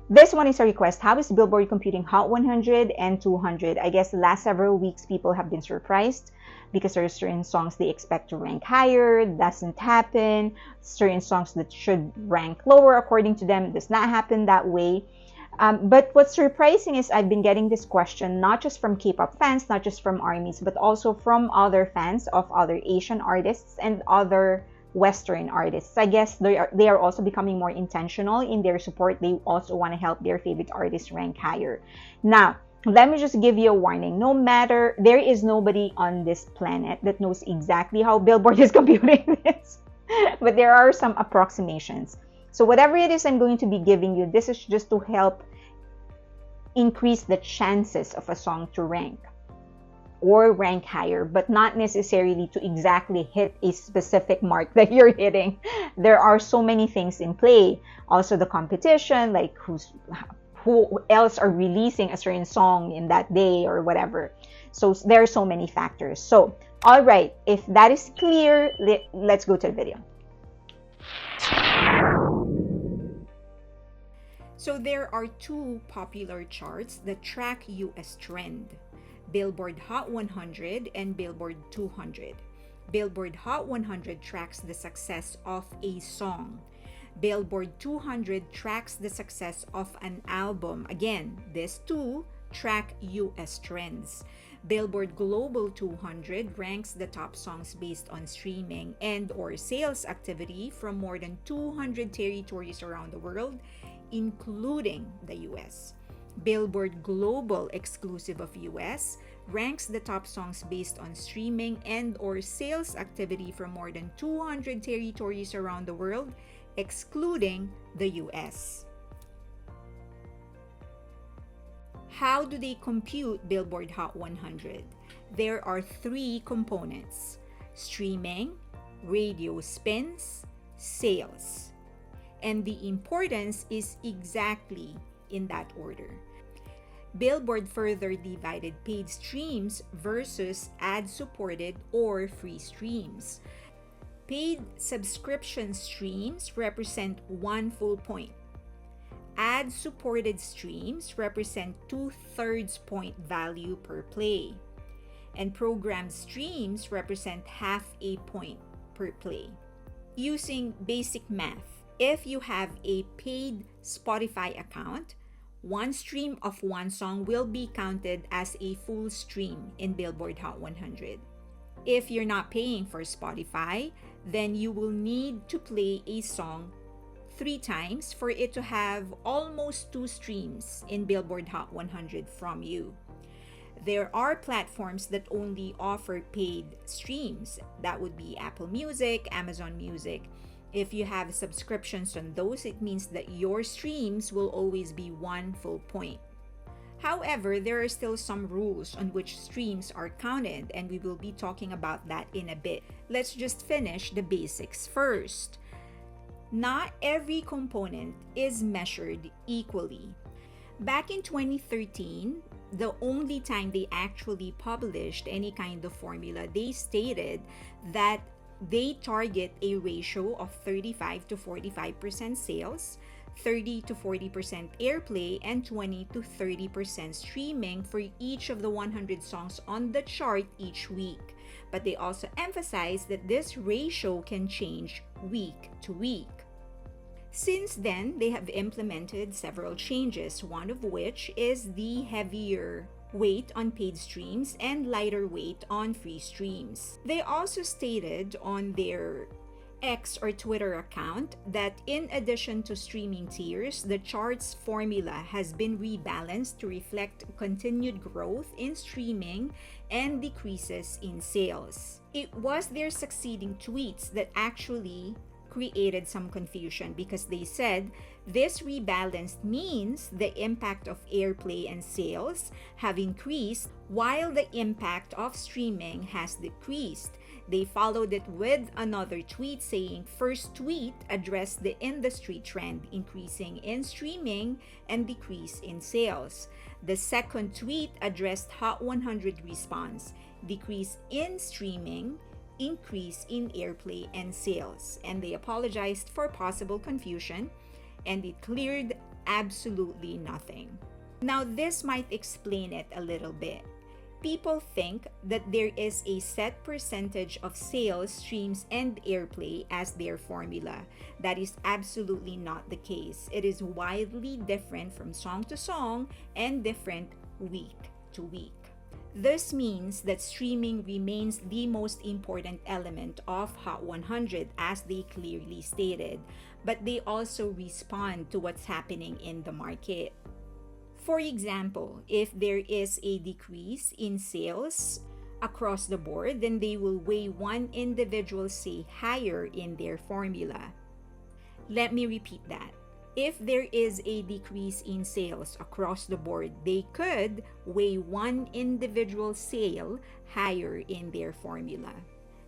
This one is a request. How is Billboard computing Hot 100 and 200? I guess the last several weeks people have been surprised because there are certain songs they expect to rank higher, doesn't happen. Certain songs that should rank lower according to them does not happen that way. But what's surprising is I've been getting this question not just from K-pop fans, not just from ARMYs, but also from other fans of other Asian artists and other Western artists. I guess they are also becoming more intentional in their support. They also want to help their favorite artists rank higher. Now, let me just give you a warning. No matter, there is nobody on this planet that knows exactly how Billboard is computing this, but there are some approximations. So whatever it is I'm going to be giving you, this is just to help increase the chances of a song to rank or rank higher, but not necessarily to exactly hit a specific mark that you're hitting. There are so many things in play. Also the competition, like who else are releasing a certain song in that day or whatever. So there are so many factors. So, all right, if that is clear, let's go to the video. So there are two popular charts that track US trend: Billboard Hot 100 and Billboard 200. Billboard Hot 100 tracks the success of a song. Billboard 200 tracks the success of an album. Again, these two track US trends. Billboard Global 200 ranks the top songs based on streaming and or sales activity from more than 200 territories around the world, including the US. Billboard Global exclusive of US ranks the top songs based on streaming and or sales activity from more than 200 territories around the world, excluding the US. How do they compute Billboard Hot 100? There are three components: streaming, radio spins, sales. And the importance is exactly in that order. Billboard further divided paid streams versus ad-supported or free streams. Paid subscription streams represent 1 full point. Ad-supported streams represent 2/3 point value per play. And programmed streams represent half a point per play. Using basic math, if you have a paid Spotify account, one stream of one song will be counted as a full stream in Billboard Hot 100. If you're not paying for Spotify, then you will need to play a song 3 times for it to have almost 2 streams in Billboard Hot 100 from you. There are platforms that only offer paid streams. That would be Apple Music, Amazon Music. If you have subscriptions on those, it means that your streams will always be 1 full point. However, there are still some rules on which streams are counted, and we will be talking about that in a bit. Let's just finish the basics first. Not every component is measured equally. Back in 2013, the only time they actually published any kind of formula, they stated that they target a ratio of 35 to 45% sales, 30 to 40% airplay, and 20 to 30% streaming for each of the 100 songs on the chart each week. But they also emphasize that this ratio can change week to week. Since then, they have implemented several changes, one of which is the heavier weight on paid streams and lighter weight on free streams. They also stated on their X or Twitter account that in addition to streaming tiers, the chart's formula has been rebalanced to reflect continued growth in streaming and decreases in sales. It was their succeeding tweets that actually created some confusion because they said this rebalance means the impact of airplay and sales have increased while the impact of streaming has decreased. They followed it with another tweet saying first tweet addressed the industry trend increasing in streaming and decrease in sales. The second tweet addressed Hot 100 response, decrease in streaming, increase in airplay and sales, and they apologized for possible confusion, and it cleared absolutely nothing. Now, this might explain it a little bit. People think that there is a set percentage of sales, streams, and airplay as their formula. That is absolutely not the case. It is widely different from song to song and different week to week. This means that streaming remains the most important element of Hot 100, as they clearly stated, but they also respond to what's happening in the market. For example, if there is a decrease in sales across the board, then they will weigh one individual say higher in their formula. Let me repeat that. If there is a decrease in sales across the board, they could weigh one individual sale higher in their formula.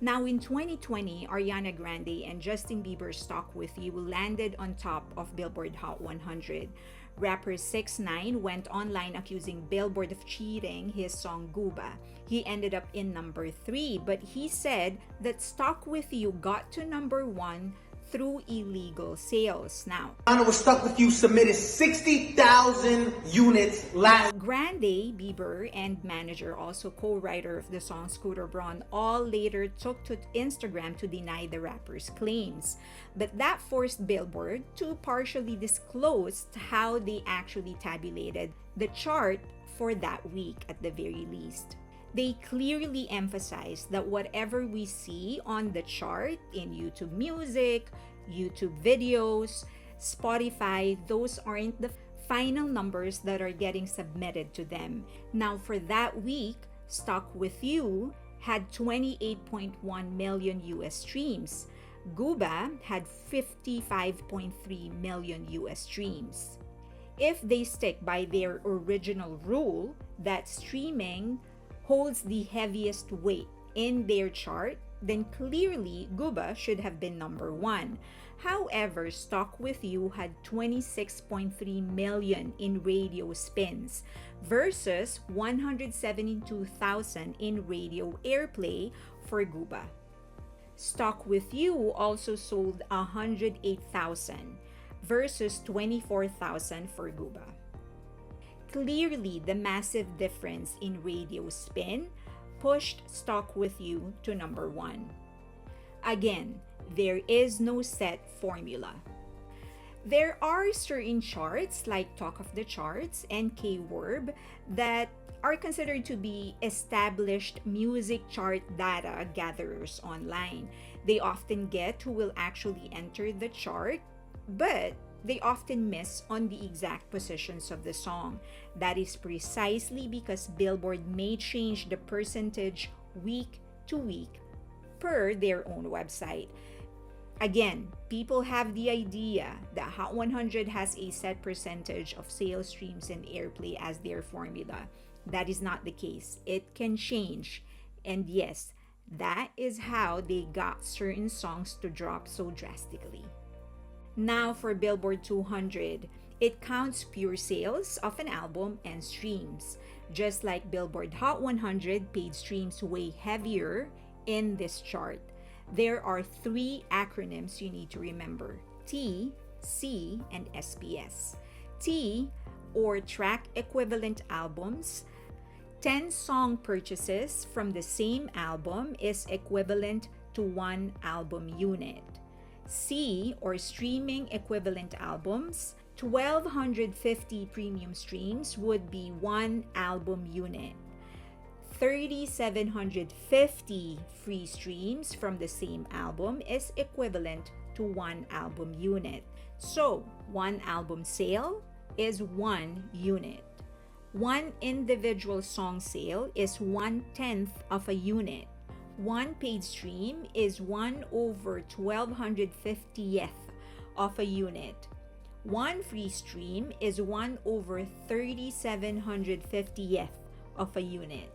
Now in 2020, Ariana Grande and Justin Bieber's Talk With You landed on top of Billboard Hot 100. Rapper 6ix9ine went online accusing Billboard of cheating his song Guba. He ended up in number 3, but he said that Talk With You got to number 1 through illegal sales. Now, Ariana was Stuck With You submitted 60,000 units last. Grande, Bieber, and manager, also co-writer of the song Scooter Braun, all later took to Instagram to deny the rapper's claims. But that forced Billboard to partially disclose how they actually tabulated the chart for that week at the very least. They clearly emphasize that whatever we see on the chart in YouTube Music, YouTube videos, Spotify, those aren't the final numbers that are getting submitted to them. Now, for that week, Stuck With You had 28.1 million US streams. Guba had 55.3 million US streams. If they stick by their original rule that streaming holds the heaviest weight in their chart, then clearly Guba should have been number 1. However, Stuck With You had 26.3 million in radio spins versus 172,000 in radio airplay for Guba. Stuck With You also sold 108,000 versus 24,000 for Guba. Clearly, the massive difference in radio spin pushed Stuck With You to number 1. Again, there is no set formula. There are certain charts like Talk of the Charts and K-Werb that are considered to be established music chart data gatherers online. They often get who will actually enter the chart, but they often miss on the exact positions of the song. That is precisely because Billboard may change the percentage week to week per their own website. Again, people have the idea that Hot 100 has a set percentage of sales, streams, and airplay as their formula. That is not the case. It can change. And yes, that is how they got certain songs to drop so drastically. Now for Billboard 200, it counts pure sales of an album and streams. Just like Billboard Hot 100, paid streams weigh heavier in this chart. There are 3 acronyms you need to remember: T, C, and SPS. T, or track equivalent albums. 10 song purchases from the same album is equivalent to 1 album unit. C, or streaming equivalent albums, 1,250 premium streams would be 1 album unit. 3,750 free streams from the same album is equivalent to 1 album unit. So, 1 album sale is 1 unit. 1 individual song sale is 1/10 of a unit. 1 paid stream is 1/1250th of a unit. 1 free stream is 1/3750th of a unit.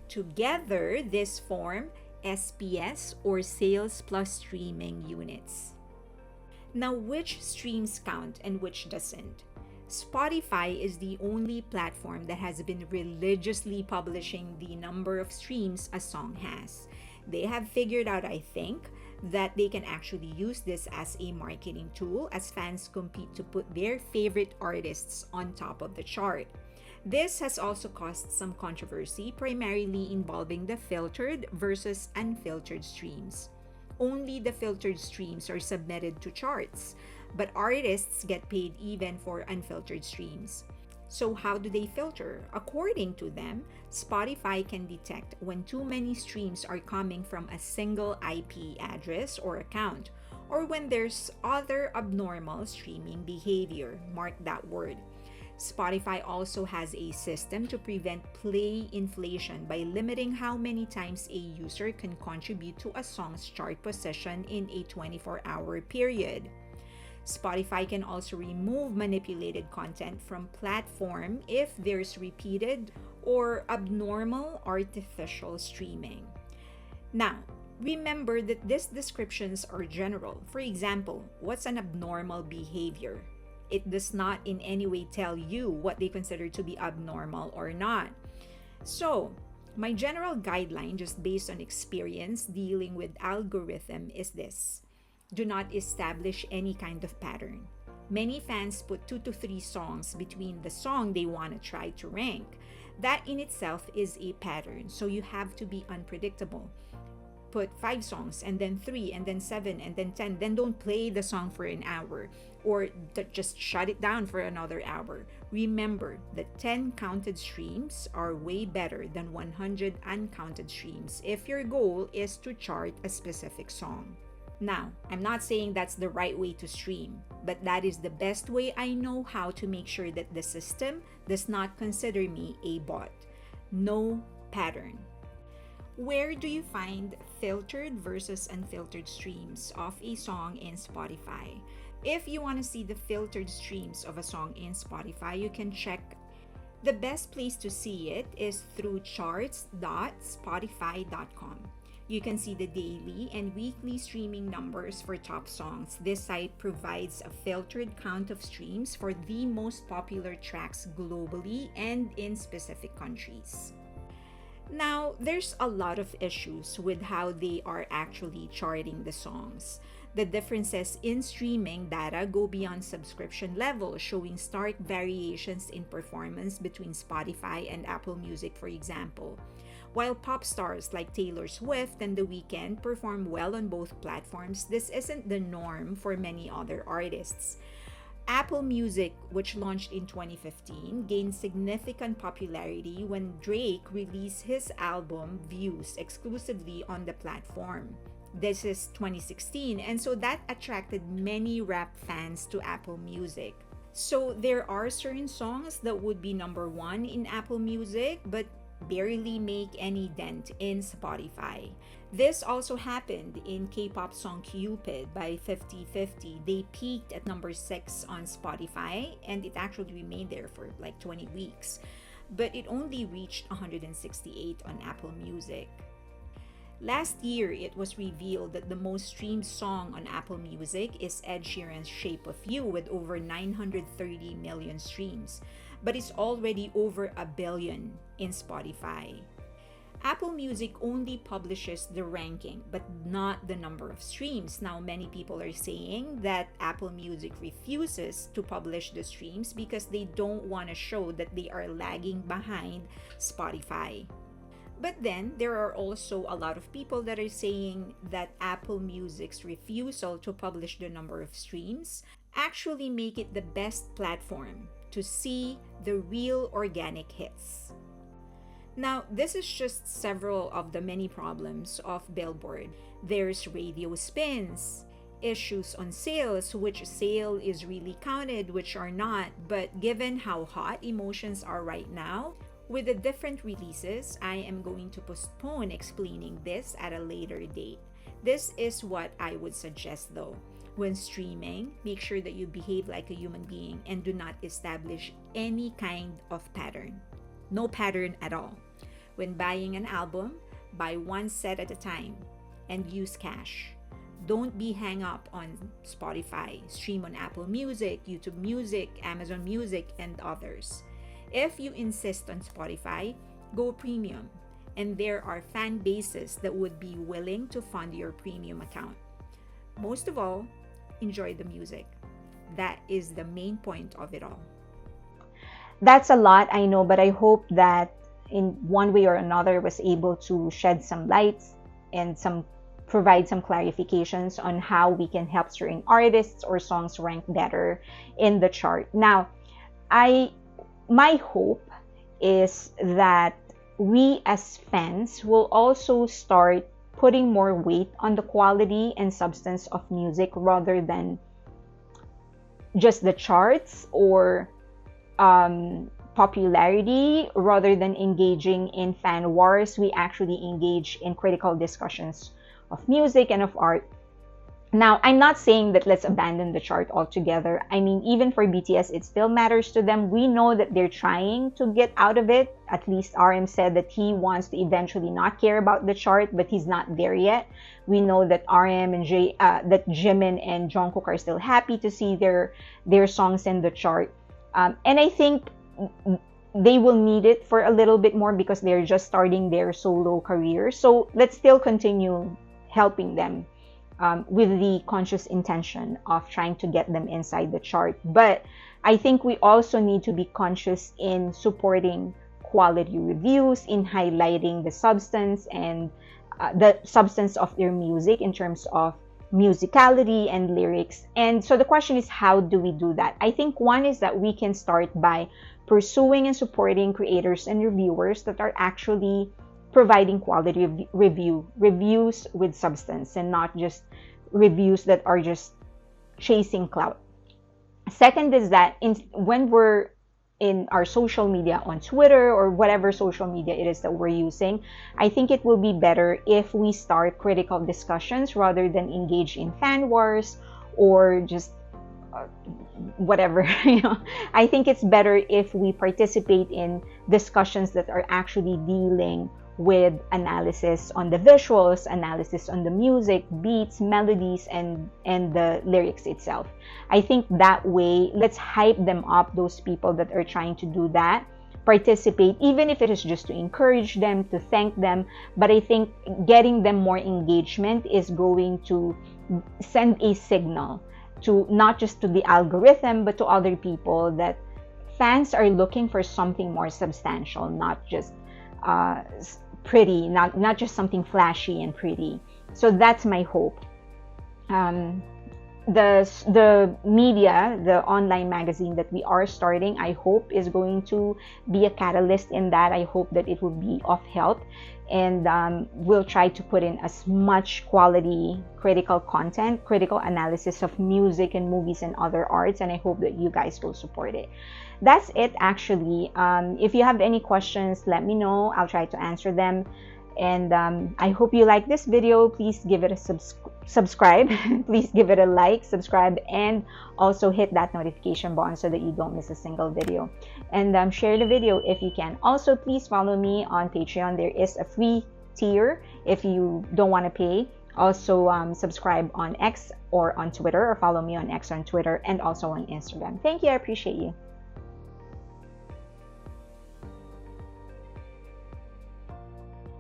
Together, this form SPS, or sales plus streaming units. Now, which streams count and which doesn't? Spotify is the only platform that has been religiously publishing the number of streams a song has. They have figured out, I think, that they can actually use this as a marketing tool as fans compete to put their favorite artists on top of the chart. This has also caused some controversy, primarily involving the filtered versus unfiltered streams. Only the filtered streams are submitted to charts, but artists get paid even for unfiltered streams. So, how do they filter? According to them, Spotify can detect when too many streams are coming from a single IP address or account, or when there's other abnormal streaming behavior. Mark that word. Spotify also has a system to prevent play inflation by limiting how many times a user can contribute to a song's chart position in a 24-hour period. Spotify can also remove manipulated content from platform if there's repeated or abnormal artificial streaming. Now, remember that these descriptions are general. For example, what's an abnormal behavior? It does not in any way tell you what they consider to be abnormal or not. So, my general guideline, just based on experience dealing with algorithm, is this: do not establish any kind of pattern. Many fans put 2 to 3 songs between the song they want to try to rank. That in itself is a pattern, so you have to be unpredictable. Put 5 songs and then 3 and then 7 and then 10. Then don't play the song for an hour or just shut it down for another hour. Remember that 10 counted streams are way better than 100 uncounted streams if your goal is to chart a specific song. Now, I'm not saying that's the right way to stream, but that is the best way I know how to make sure that the system does not consider me a bot. No pattern. Where do you find filtered versus unfiltered streams of a song in Spotify? If you want to see the filtered streams of a song in Spotify, you can check. The best place to see it is through charts.spotify.com. You can see the daily and weekly streaming numbers for top songs. This site provides a filtered count of streams for the most popular tracks globally and in specific countries. Now, there's a lot of issues with how they are actually charting the songs. The differences in streaming data go beyond subscription level, showing stark variations in performance between Spotify and Apple Music, for example. While pop stars like Taylor Swift and The Weeknd perform well on both platforms, this isn't the norm for many other artists. Apple Music, which launched in 2015, gained significant popularity when Drake released his album Views exclusively on the platform. This is 2016, and so that attracted many rap fans to Apple Music. So there are certain songs that would be number 1 in Apple Music, but barely make any dent in Spotify. This also happened in K-pop song Cupid by 50/50. They peaked at number 6 on Spotify and it actually remained there for like 20 weeks. But it only reached 168 on Apple Music. Last year, it was revealed that the most streamed song on Apple Music is Ed Sheeran's Shape of You with over 930 million streams, but it's already over 1 billion in Spotify. Apple Music only publishes the ranking, but not the number of streams. Now, many people are saying that Apple Music refuses to publish the streams because they don't want to show that they are lagging behind Spotify. But then, there are also a lot of people that are saying that Apple Music's refusal to publish the number of streams actually make it the best platform to see the real organic hits. Now, this is just several of the many problems of Billboard. There's radio spins, issues on sales, which sale is really counted, which are not. But given how hot emotions are right now, with the different releases, I am going to postpone explaining this at a later date. This is what I would suggest though. When streaming, make sure that you behave like a human being and do not establish any kind of pattern. No pattern at all. When buying an album, buy one set at a time and use cash. Don't be hung up on Spotify. Stream on Apple Music, YouTube Music, Amazon Music, and others. If you insist on Spotify, go premium. And there are fan bases that would be willing to fund your premium account. most of all, enjoy the music. That is the main point of it all. That's a lot, I know, but I hope that in one way or another was able to shed some lights and provide some clarifications on how we can help certain artists or songs rank better in the chart. Now, my hope is that we as fans will also start putting more weight on the quality and substance of music rather than just the charts or popularity. Rather than engaging in fan wars, we actually engage in critical discussions of music and of art. Now, I'm not saying that let's abandon the chart altogether. I mean, even for BTS, it still matters to them. We know that they're trying to get out of it. At least RM said that he wants to eventually not care about the chart, but he's not there yet. We know that RM and that Jimin and Jungkook are still happy to see their songs in the chart. And I think they will need it for a little bit more because they're just starting their solo career. So let's still continue helping them with the conscious intention of trying to get them inside the chart. But I think we also need to be conscious in supporting quality reviews, in highlighting the substance and the substance of their music in terms of musicality and lyrics. And so the question is, how do we do that? I think one is that we can start by pursuing and supporting creators and reviewers that are actually providing quality reviews with substance and not just reviews that are just chasing clout. Second is that when we're in our social media on Twitter or whatever social media it is that we're using, I think it will be better if we start critical discussions rather than engage in fan wars or just whatever. I think it's better if we participate in discussions that are actually dealing with analysis on the visuals, analysis on the music, beats, melodies, and the lyrics itself. I think that way, let's hype them up, those people that are trying to do that, participate, even if it is just to encourage them, to thank them. But I think getting them more engagement is going to send a signal to not just to the algorithm, but to other people that fans are looking for something more substantial, not just pretty, not just something flashy and pretty. So that's my hope. The media, the online magazine that we are starting, I hope is going to be a catalyst in that. I hope that it will be of help, and we'll try to put in as much quality critical content, critical analysis of music and movies and other arts, and I hope that you guys will support it. That's it, actually. If you have any questions, let me know. I'll try to answer them. And I hope you like this video. Please give it a subscribe. Please give it a like, subscribe, and also hit that notification button so that you don't miss a single video. And share the video if you can. Also, please follow me on Patreon. There is a free tier if you don't want to pay. Also, subscribe on X or on Twitter, or follow me on X or on Twitter, and also on Instagram. Thank you. I appreciate you.